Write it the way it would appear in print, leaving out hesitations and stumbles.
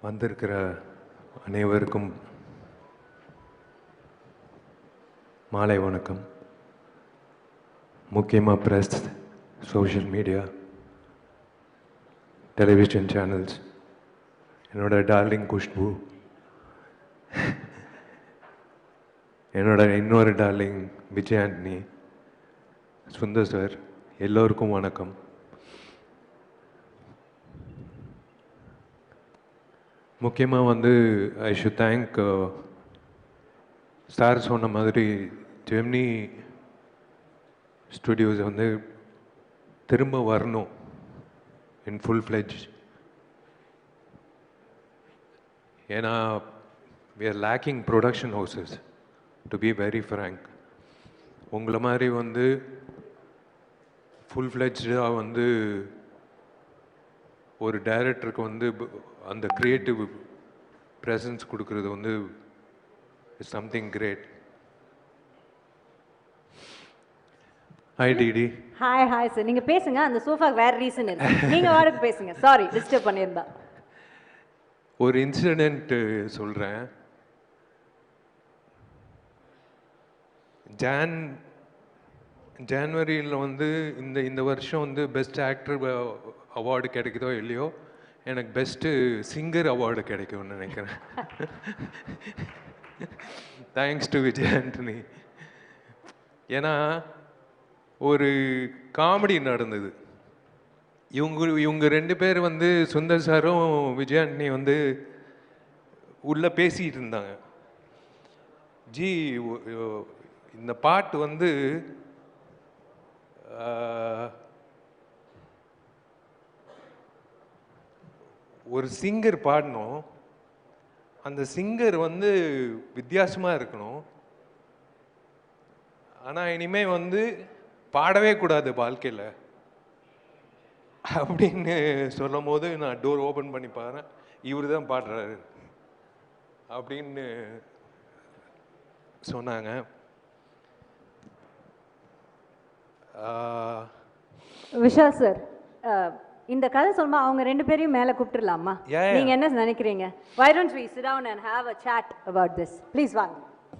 வந்திருக்கிற அனைவருக்கும் மாலை வணக்கம். முக்கியமாக press, social media, television channels, என்னோட டார்லிங் குஷ்பு, என்னோட இன்னொரு டார்லிங் விஜய் ஆண்டனி, சுந்தர் சார், எல்லோருக்கும் வணக்கம். முக்கியமாக ஐ ஷுட் தேங்க் சார் சொன்ன மாதிரி ஜெமினி ஸ்டுடியோஸ் திரும்ப வரணும் இன் ஃபுல் ஃப்ளெஜ். ஏன்னா we are lacking production houses, to be very frank. உங்களை மாதிரி ஃபுல் ஃப்ளெஜ்டாக ஒரு டைரக்டருக்கு அந்த க்ரியேட்டிவ் ப்ரெசன்ஸ் கொடுக்கறது is something great. Hi DD. Hi sir, நீங்கள் பேசுங்க. அந்த சோஃபாக்கு வேறு ரீசன் இருக்கு, நீங்கள் வாடகை பேசுங்க. சாரி டிஸ்டர்ப் பண்ணியிருந்தா. ஒரு இன்சிடெண்ட் சொல்கிறேன். ஜான்வரியில் இந்த வருஷம் பெஸ்ட் ஆக்டர் அவார்டு கிடைக்குதோ இல்லையோ, எனக்கு பெஸ்ட்டு சிங்கர் அவார்டு கிடைக்கும்னு நினைக்கிறேன். Thanks to Vijay Antony. ஏன்னா ஒரு காமெடி நடந்தது. இவங்க ரெண்டு பேர் சுந்தர் சாரும் விஜய் ஆண்டனி உள்ளே பேசிகிட்டு இருந்தாங்க. ஜி, இந்த பாட்டு ஒரு சிங்கர் பாடணும், அந்த சிங்கர் வித்தியாசமாக இருக்கணும், ஆனால் இனிமேல் பாடவே கூடாது வாழ்க்கையில் அப்படின்னு சொல்லும் போது நான் டோர் ஓப்பன் பண்ணி பாருறேன், இவர் தான் பாடுறாரு அப்படின்னு சொன்னாங்க. விஷால் சார், இந்த கதை சொல்லுமா அவங்க ரெண்டு பேரையும் மேலே கூப்பிட்டுலாமா? நீங்கள் என்ன நினைக்கிறீங்க? Why don't we sit down and have a chat about this? Please வாங்க.